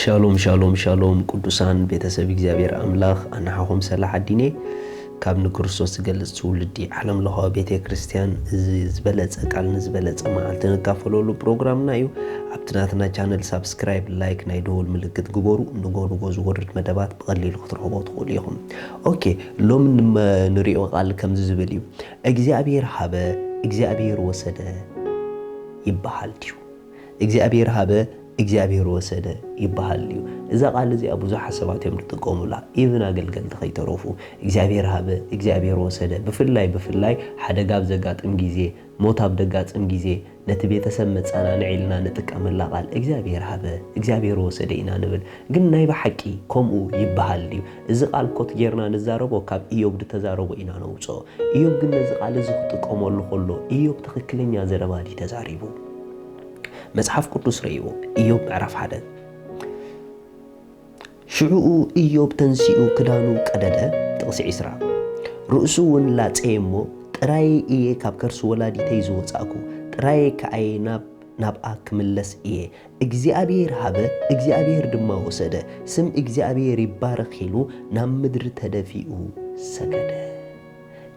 ሻሎም ሻሎም ሻሎም ቅዱሳን ቤተሰብ እግዚአብሔር አምላኽ አናሐኹም ሰላሕ አዲኔ ካብ ንክርስቶስ ዝገልጽ ትውልዲ ዓለም ለኸ ቤተ ክርስቲያን ዝበለጸ ቃል ዝበለጸ መዓልቲ ንካፈለሉ ፕሮግራምና እዩ። ኣብቲ ናትና ቻነል ሳብስክራይብ ላይክ ናይ ደወል ምልክት ግበሩ ንጎ ዝወርድ መደባት ብቐሊሉ ክትረኽቦ ትኽእሉ ኢኹም። ኦኬ ሎም ንሪኦ ቃል ከምዚ ዝብል እዩ እግዚአብሔር ሃበ እግዚአብሔር ወሰደ ይበሃል ድዩ እግዚአብሔር ሃበ እግዚአብሔር ወሰደ ይበሃል እዩ። እዛ ቃል እዚኣ ብዙሕ ሰባት እዮም ዝጥቀሙላ ኢቭን ኣገልገልቲ ከይተረፉ እግዚአብሔር ሃበ እግዚአብሔር ወሰደ ብፍላይ ሓደጋ ኣብ ዘጋጥም ግዜ ሞት ኣብ ዘጋጥም ግዜ ነቲ ቤተሰብ መፀናንዒ ኢልና ንጥቀመላ ቃል እግዚአብሔር ሃበ እግዚአብሔር ወሰደ ኢና ንብል። ግን ናይ ብሓቂ ከምኡ ይበሃል እዩ። እዚ ቃል ኮት ጌርና ንዛረቦ ካብ ኢዮብ ዝተዛረቦ ኢና ነውፅኦ። ኢዮብ ግን ነዚ ቃል እዚ ክጥቀመሉ ከሎ ኢዮብ ትክክለኛ ዘረባ ድዩ ተዛሪቡ? መጽሐፍ ቅዱስ ረይዎ ኢዮብ ምዕራፍ 1 ሽዑኡ ኢዮብ ተንሲኡ ክዳኑ ቀደደ ጥቕሲ 20 ርእሱ እውን ላፀየ እሞ ጥራይ እየ ካብ ከርሲ ወላዲተይ ዝወፃእኩ ጥራይ ከኣየ ናብኣ ክምለስ እየ እግዚአብሔር ሃበ እግዚአብሔር ድማ ወሰደ ስም እግዚአብሔር ይባረኽ ኢሉ ናብ ምድሪ ተደፊኡ ሰገደ።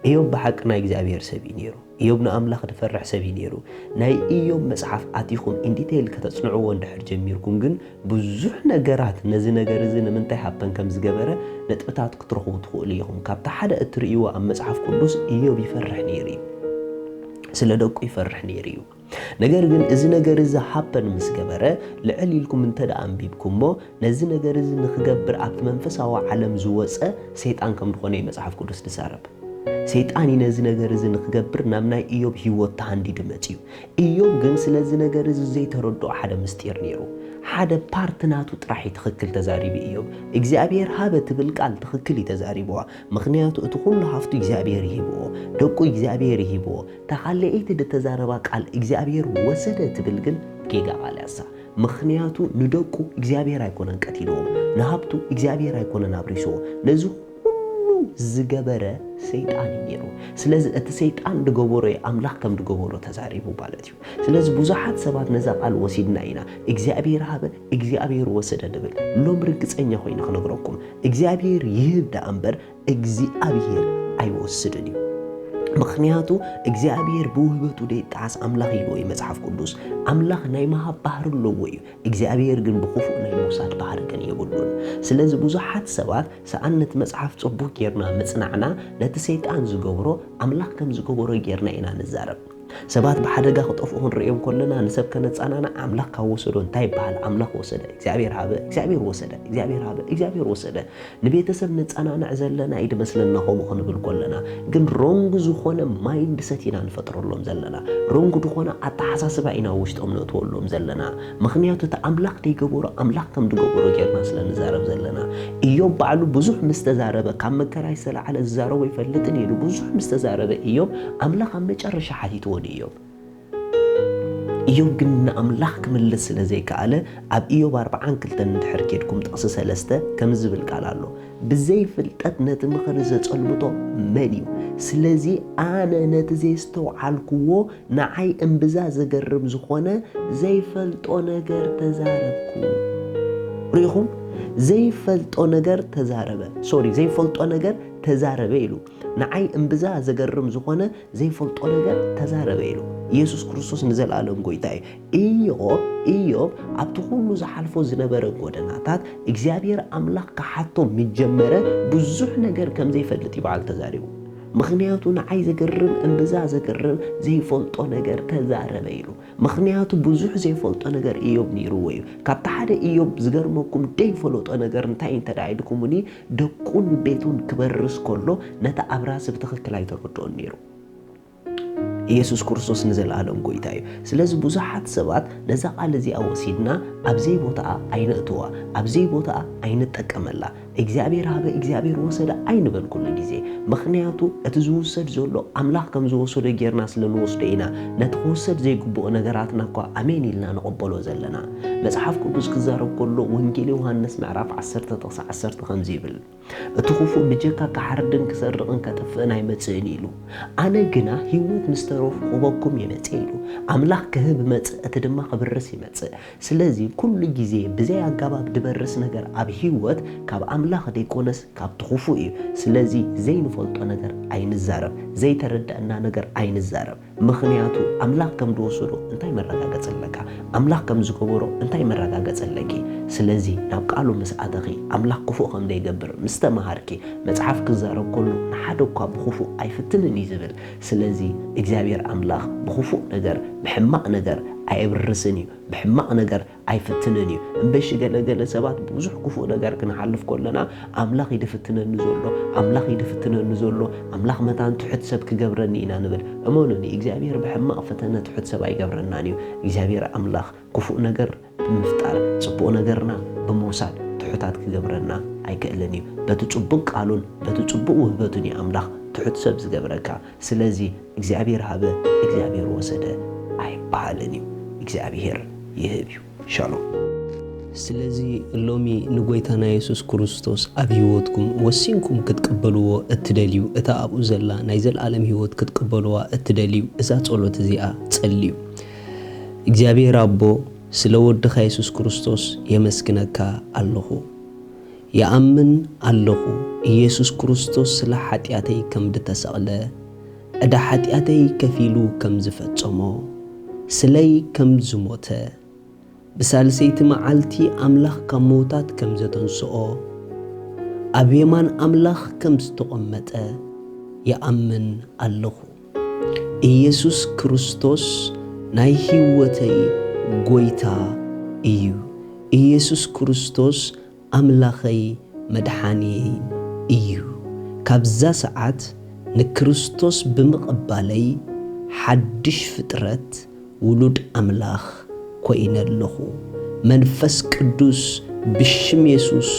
ኢዮብ ብሓቂ ናይ እግዚአብሔር ሰብ እዩ ነይሩ። ኢዮብ ንኣምላኽ ዝፈርሕ ሰብ እዩ ነይሩ። ናይ ኢዮብ መጽሓፍ ኣቲኹም ኢንዲቴይል ከተጽንዕዎ እንድሕር ጀሚርኩም ግን ብዙሕ ነገራት ነዚ ነገር እዚ ንምንታይ ሃበን ከም ዝገበረ ነጥብታት ክትረኽቡ ትኽእሉ ኢኹም። ካብቲ ሓደ እትርእይዎ ኣብ መጽሓፍ ቅዱስ ኢዮብ ይፈርሕ ነይሩ እዩ። ስለ ደቁ ይፈርሕ ነይሩ እዩ። ነገር ግን እዚ ነገር እዚ ሃበን ምስ ገበረ ልዕል ኢልኩም እንተደኣ አንቢብኩሞ ነዚ ነገር እዚ ንክገብር ኣብቲ መንፈሳዊ ዓለም ዝወፀ ሰይጣን ከም ዝኾነ መጽሓፍ ቅዱስ ዝዛረብ ሰይጣን ነዚ ነገር እዚ ንክገብር ናብ ናይ ኢዮብ ህይወት ተሃንዲዱ መፅዩ። ኢዮብ ግን ስለዚ ነገር እዚ ዘይተረድኦ ሓደ ምስጢር ነይሩ። ሓደ ፓርትናቱ ጥራሕ ትኽክል ተዛሪቡ ኢዮብ እግዚአብሔር ሃበ ትብል ቃል ትኽክል ተዛሪብዋ። ምክንያቱ እቲ ኩሉ ሃፍቱ እግዚአብሔር ይሂብዎ ደቁ እግዚአብሔር ይሂብዎ። ተኻለኤቲ ተዛረባ ቃል እግዚአብሔር ወሰደ ትብል ግን ጌጋ ቃል ያሳ። ምክንያቱ ንደቁ እግዚአብሔር ኣይኮነን ቀቲልዎ ንሃብቱ እግዚአብሔር ኣይኮነን አብሪስዎ ነዚ ዝገበረ ሰይጣን ነይሩ። ስለዚ እቲ ሰይጣን ድገበሮ ኣምላኽ ከም ድገበሮ ተዛሪቡ ማለት እዩ። ስለዚ ብዙሓት ሰባት ነዛ ቃል ወሲድና ኢና እግዚአብሔር ሃበ እግዚአብሔር ወሰደ ንብል። ሎም ርግፀኛ ኮይኑ ክነግረኩም እግዚአብሔር ይህብ ዳ እምበር እግዚአብሔር ኣይወስድን እዩ። ምክንያቱ እግዚአብሔር ብውህበቱ ደይጣዓስ ኣምላኽ ኢልዎ እዩ መጽሓፍ ቅዱስ። ኣምላኽ ናይ መሃብ ባህሪ ኣለዎ እዩ። እግዚአብሔር ግን ብኽፉእ ናይ ምውሳድ ባህሪ ግን የብሉን። ስለዚ ብዙሓት ሰባት ሰኣነት መጽሓፍ ጽቡቕ ጌርና ምጽናዕና ነቲ ሰይጣን ዝገብሮ ኣምላኽ ከም ዝገበሮ ጌርና ኢና ንዛረብ። ሰባት ብሓደጋ ክጠፍኡ ክንሪኦም ከለና ንሰብ ከነፃናና ኣምላኽ ካብ ወሰዶ እንታይ ይበሃል? ኣምላኽ ወሰደ እግዚአብሔር ሃበ እግዚአብሔር ወሰደ እግዚአብሔር ሃበ እግዚአብሔር ወሰደ። ንቤተሰብ ነፃናናዕ ዘለና ይድመስለና ከምኡ ክንብል ከለና ግን ሮንግ ዝኾነ ማይንድ ሰት ኢና ንፈጥረሎም ዘለና። ሮንግ ዝኾነ ኣተሓሳስባ ኢና ውሽጦም ነእትወሎም ዘለና። ምክንያቱ እቲ ኣምላኽ ደይገበሮ ኣምላኽ ከም ዝገበሮ ጌርና ስለንዛረብ ዘለና። ኢዮብ ባዕሉ ብዙሕ ምስ ተዛረበ ካብ መከራይ ዝተላዕለ ዝዛረቦ ይፈልጥን ኢሉ ብዙሕ ምስ ተዛረበ ኢዮብ ኣምላኽ ኣብ መጨረሻ ሓቲትዎ ኢዮብ ግን ንኣምላኽ ክምልስ ስለ ዘይከኣለ ኣብ ኢዮብ 42 እንድሕር ኬድኩም ጥቕሲ 3 ከም ዝብል ቃል ኣሎ ብዘይ ፍልጠት ነቲ ምኽሪ ዘጸልምቶ መን እዩ? ስለዚ ኣነ ነቲ ዘይስተውዓልክዎ ንዓይ እምብዛ ዘገርም ዝኾነ ዘይፈልጦ ነገር ተዛረብኩ። ርኢኹም? ዘይፈልጦ ነገር ተዛረበ ዘይፈልጦ ነገር ተዛረበ ኢሉ ንዓይ እምብዛ ዘገርም ዝኾነ ዘይፈልጦ ነገር ተዛረበ ኢሉ ኢየሱስ ክርስቶስ ንዘለኣለም ጎይታ እዩ። ኢዮብ ኣብቲ ኩሉ ዝሓልፎ ዝነበረ ጎደናታት እግዚአብሔር ኣምላኽ ካሓቶ ምጀመረ ብዙሕ ነገር ከም ዘይፈልጥ ይበዓል ተዛሪቡ። ምክንያቱ ንዓይ ዘገርም እምብዛ ዘገርም ዘይፈልጦ ነገር ተዛረበ ኢሉ። ምክንያቱ ብዙሕ ዘይፈልጦ ነገር ኢዮብ ነይሩዎ እዩ። ካብቲ ሓደ ኢዮብ ዝገርመኩም ደይፈለጦ ነገር እንታይ እንተዳይድኩምኒ ደቁን ቤቱን ክበርስ ከሎ ነታ ኣብራስ ብትኽክል ኣይተረድኦን ነይሩ። ኢየሱስ ክርስቶስ ንዘለኣለም ጎይታ እዩ። ስለዚ ብዙሓት ሰባት ነዛ ቃል እዚኣ ወሲድና ኣብዘይ ቦታኣ ኣይነእትዋ ኣብዘይ ቦታኣ ኣይንጠቀመላ እግዚአብሔር ሃበ እግዚአብሔር ወሰደ አይንበል ኩሉ ጊዜ ምክንያቱ እትዝውሰድ ዘሎ አምላኽ ከም ዝወሰደ ጌርና ስለንወስደ ኢና ነቲ ክወሰድ ዘይግብኦ ነገራትና እኳ አሜን ኢልና ንቕበሎ ዘለና መጽሓፍ ቅዱስ ክዛረብ ከሎ ወንጌል ዮሐንስ ምዕራፍ 10:10 ከምዚ ይብል እቲ ክፉእ ብጀካ ክሓርድን ክሰርቕን ከጥፍእን ኣይመጽእን ኢሉ ኣነ ግና ህይወት ምስ ተረኽቦኩም ይመጽእ ኢሉ አምላኽ ክህብ መጽእ እቲ ድማ ክብርስ ይመጽእ ስለዚ ኩሉ ጊዜ ብዘይ ኣገባብ ድበርስ ነገር ኣብ ህይወት ካብ አምላኽ ደይኮነስ ካብ ትኽፉእ እዩ ስለዚ ዘይንፈልጦ ነገር ኣይንዛረብ ዘይተረዳእና ነገር ኣይንዛረብ ምክንያቱ አምላኽ ከም ድወሰዶ እንታይ መረጋገጽለካ አምላኽ ከም ዝገበሮ እንታይ መረጋገጽለኪ ስለዚ ናብ ቃሉ መስኣተኺ አምላኽ ክፉእ ከም ዘይገብር ምስተማሃርኪ መጽሓፍ ክዛረብ ከሎ ንሓደ እኳ ብክፉእ ኣይፍትንን እዩ ዝብል ስለዚ እግዚአብሔር አምላኽ ብክፉእ ነገር ብሕማቕ ነገር ኣይብርስን እዩ ብሕማቕ ነገር ኣይፍትንን እዩ እምበሽ ገለገለ ሰባት ብዙሕ ክፉእ ነገር ክንሓልፍ ከለና አምላኽ ይድፍትነኒ ዘሎ አምላኽ ይድፍትነኒ ዘሎ አምላኽ መታን ትሑት ሰብ ክገብረኒ ኢና ንብል እመኑኒ እግዚአብሔር ብሕማቕ ፈተነ ትሑት ሰብ ኣይገብረናን እዩ እግዚአብሔር አምላኽ ክፉእ ነገር ብምፍጣር ጽቡቕ ነገርና ብምውሳድ ትሑታት ክገብረና ኣይክእልን እዩ በቲ ጽቡቕ ቃሉን በቲ ጽቡቕ ውህበቱን እዩ አምላኽ ትሑት ሰብ ዝገብረካ ስለዚ እግዚአብሔር ሃበ እግዚአብሔር ወሰደ ኣይበሃልን እዩ እግዚአብሔር ይህብ እዩ ሻሎም ስለዚ ሎሚ ንጎይታና ኢየሱስ ክርስቶስ ኣብ ህይወትኩም ወሲንኩም ክትቀበልዎ እትደልዩ እታ ኣብኡ ዘላ ናይ ዘለዓለም ህይወት ክትቀበልዋ እትደልዩ እዛ ጸሎት እዚኣ ጸልዩ እግዚአብሔር አቦ ስለ ወድኻ ኢየሱስ ክርስቶስ የመስግነካ ኣለኹ የአምን ኣለኹ ኢየሱስ ክርስቶስ ስለ ኃጢአተይ ከም ድተሰቕለ እዳ ኃጢአተይ ከፊሉ ከም ዝፈጸሞ ስለይ ከም ዝሞተ ብሳልሰይቲ መዓልቲ አምላኽ ካብ ሞታት ከም ዘተንስኦ ኣብ የማን አምላኽ ከም ዝተቐመጠ የአምን ኣለኹ ኢየሱስ ክርስቶስ ናይ ህይወተይ ጎይታ እዩ ኢየሱስ ክርስቶስ አምላኸይ መድኃኒይ እዩ ካብዛ ሰዓት ንክርስቶስ ብምቕባለይ ሓድሽ ፍጥረት ውሉድ አምላኽ ኮይነለኹ መንፈስ ቅዱስ ብሽም ኢየሱስ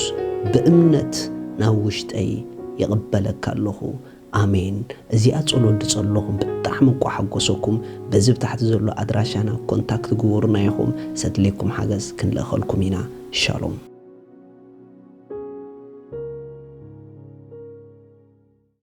በእምነት ናብ ውሽጠይ ይቕበለካ ኣለኹ አሜን እዚኣ ጸሎት ድጸለኹም ብጣዕሚ እኳ ሓጎሰኩም በዚ ብታሕቲ ዘሎ ኣድራሻና ኮንታክት ግበሩና ኢኹም ሰድለይኩም ሓገዝ ክንለኸልኩም ኢና ሻሎም